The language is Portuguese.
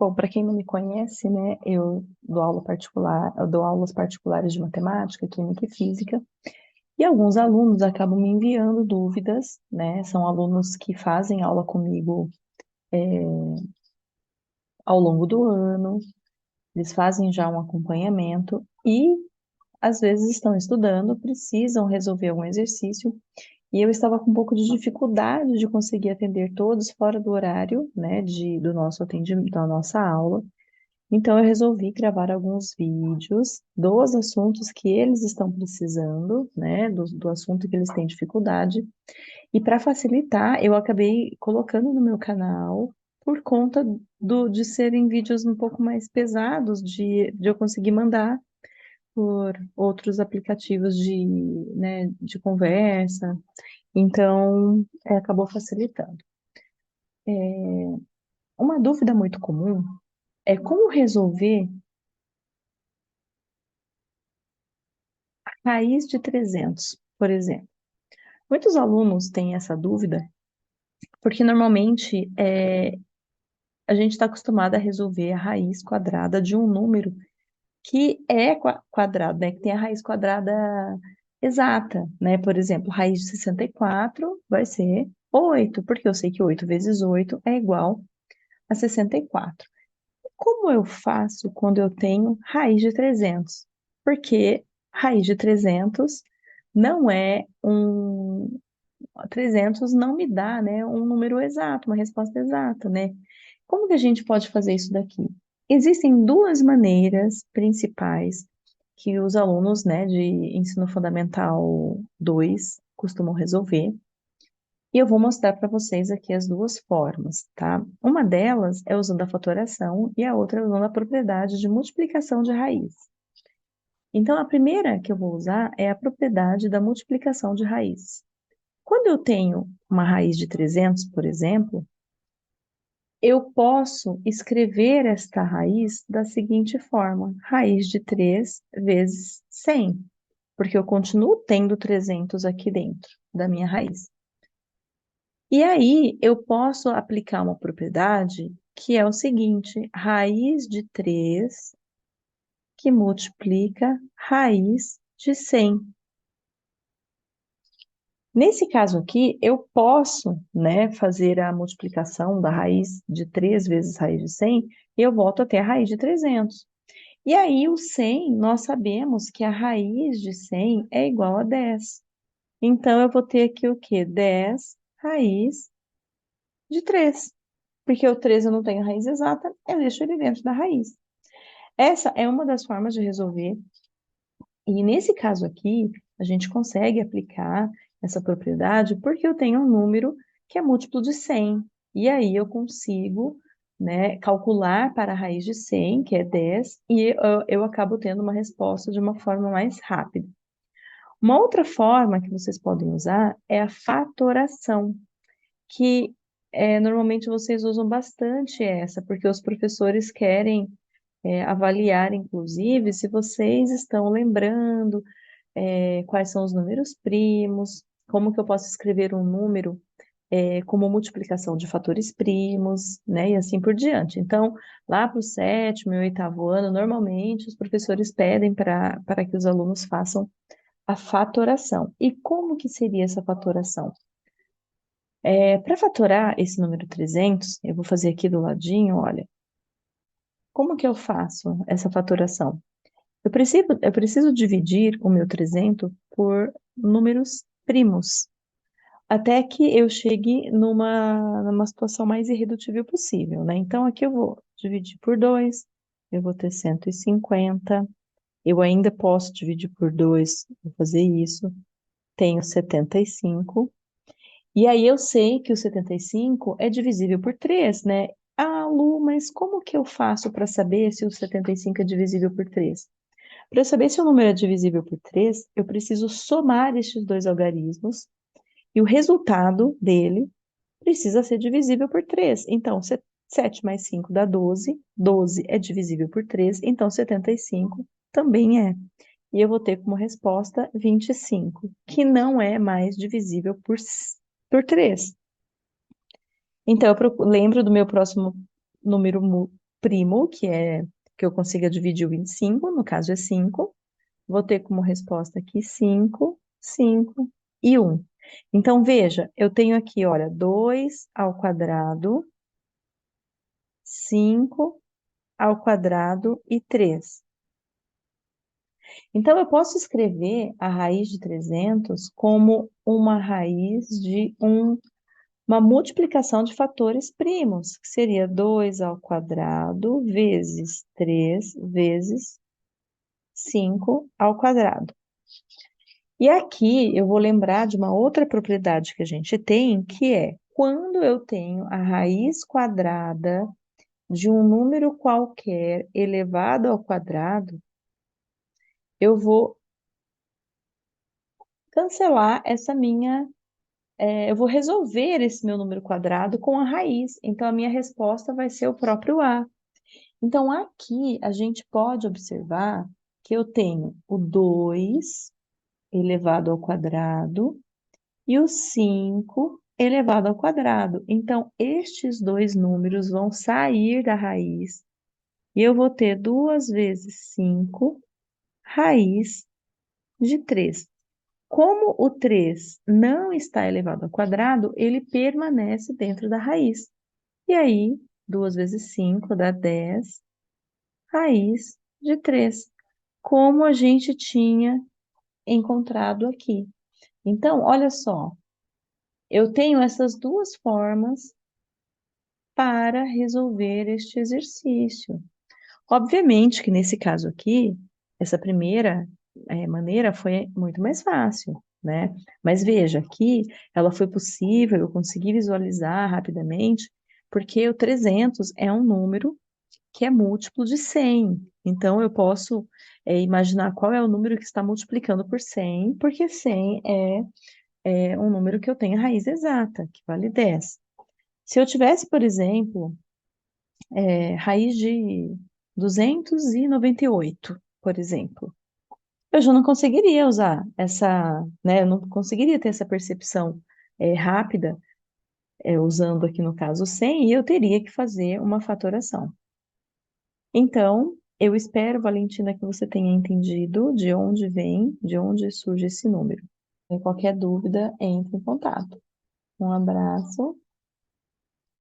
Bom, para quem não me conhece, né, eu dou aula particular, eu dou aulas particulares de matemática, química e física, e alguns alunos acabam me enviando dúvidas, né? São alunos que fazem aula comigo ao longo do ano, eles fazem já um acompanhamento e às vezes estão estudando, precisam resolver um exercício, e eu estava com um pouco de dificuldade de conseguir atender todos fora do horário, né, do nosso atendimento, da nossa aula. Então, eu resolvi gravar alguns vídeos dos assuntos que eles estão precisando, né, do assunto que eles têm dificuldade. E para facilitar, eu acabei colocando no meu canal por conta de serem vídeos um pouco mais pesados, de eu conseguir mandar por outros aplicativos né, de conversa. Então, acabou facilitando. Uma dúvida muito comum é como resolver raiz de 300, por exemplo. Muitos alunos têm essa dúvida, porque normalmente a gente está acostumado a resolver a raiz quadrada de um número que é quadrado, né? Que tem a raiz quadrada exata, né? Por exemplo, raiz de 64 vai ser 8, porque eu sei que 8 vezes 8 é igual a 64. Como eu faço quando eu tenho raiz de 300? Porque raiz de 300 não é 300 não me dá, né, um número exato, uma resposta exata, né? Como que a gente pode fazer isso daqui? Existem duas maneiras principais que os alunos, né, de ensino fundamental 2 costumam resolver. E eu vou mostrar para vocês aqui as duas formas, tá? Uma delas é usando a fatoração e a outra é usando a propriedade de multiplicação de raiz. Então, a primeira que eu vou usar é a propriedade da multiplicação de raiz. Quando eu tenho uma raiz de 300, por exemplo, eu posso escrever esta raiz da seguinte forma: raiz de 3 vezes 100, porque eu continuo tendo 300 aqui dentro da minha raiz. E aí eu posso aplicar uma propriedade que é o seguinte: raiz de 3 que multiplica raiz de 100. Nesse caso aqui, eu posso, né, fazer a multiplicação da raiz de 3 vezes raiz de 100 e eu volto até a raiz de 300. E aí o 100, nós sabemos que a raiz de 100 é igual a 10. Então, eu vou ter aqui o quê? 10 raiz de 3. Porque o 3 eu não tenho raiz exata, eu deixo ele dentro da raiz. Essa é uma das formas de resolver. E nesse caso aqui, a gente consegue aplicar essa propriedade porque eu tenho um número que é múltiplo de 100. E aí eu consigo, né, calcular para a raiz de 100, que é 10, e eu acabo tendo uma resposta de uma forma mais rápida. Uma outra forma que vocês podem usar é a fatoração, que normalmente vocês usam bastante essa, porque os professores querem avaliar, inclusive, se vocês estão lembrando quais são os números primos, como que eu posso escrever um número como multiplicação de fatores primos, né, e assim por diante. Então, lá para o sétimo e oitavo ano, normalmente os professores pedem para que os alunos façam a fatoração. E como que seria essa fatoração? Para fatorar esse número 300, eu vou fazer aqui do ladinho, olha, como que eu faço essa fatoração? Eu preciso dividir o meu 300 por números primos, até que eu chegue numa situação mais irredutível possível, né? Então, aqui eu vou dividir por 2, eu vou ter 150, eu ainda posso dividir por 2, vou fazer isso, tenho 75, e aí eu sei que o 75 é divisível por 3, né? Ah, Lu, mas como que eu faço para saber se o 75 é divisível por 3? Para eu saber se o número é divisível por 3, eu preciso somar estes dois algarismos e o resultado dele precisa ser divisível por 3. Então, 7 mais 5 dá 12, 12 é divisível por 3, então 75 também é. E eu vou ter como resposta 25, que não é mais divisível por 3. Então, eu lembro do meu próximo número primo, que eu consiga dividir o 25, no caso é 5. Vou ter como resposta aqui 5, 5 e 1. Então, veja, eu tenho aqui, olha, 2 ao quadrado, 5 ao quadrado e 3. Então, eu posso escrever a raiz de 300 como uma raiz de uma multiplicação de fatores primos, que seria 2 ao quadrado vezes 3 vezes 5 ao quadrado. E aqui eu vou lembrar de uma outra propriedade que a gente tem, que é quando eu tenho a raiz quadrada de um número qualquer elevado ao quadrado, eu vou cancelar eu vou resolver esse meu número quadrado com a raiz. Então, a minha resposta vai ser o próprio A. Então, aqui a gente pode observar que eu tenho o 2 elevado ao quadrado e o 5 elevado ao quadrado. Então, estes dois números vão sair da raiz e eu vou ter 2 vezes 5 raiz de 3. Como o 3 não está elevado ao quadrado, ele permanece dentro da raiz. E aí, 2 vezes 5 dá 10 raiz de 3, como a gente tinha encontrado aqui. Então, olha só, eu tenho essas duas formas para resolver este exercício. Obviamente que nesse caso aqui, essa primeira maneira foi muito mais fácil, né? Mas veja, aqui ela foi possível, eu consegui visualizar rapidamente, porque o 300 é um número que é múltiplo de 100. Então, eu posso imaginar qual é o número que está multiplicando por 100, porque 100 é um número que eu tenho a raiz exata, que vale 10. Se eu tivesse, por exemplo, raiz de 298, por exemplo, eu já não conseguiria usar né, eu não conseguiria ter essa percepção rápida, usando aqui no caso 100, e eu teria que fazer uma fatoração. Então, eu espero, Valentina, que você tenha entendido de onde surge esse número. Qualquer dúvida, entre em contato. Um abraço.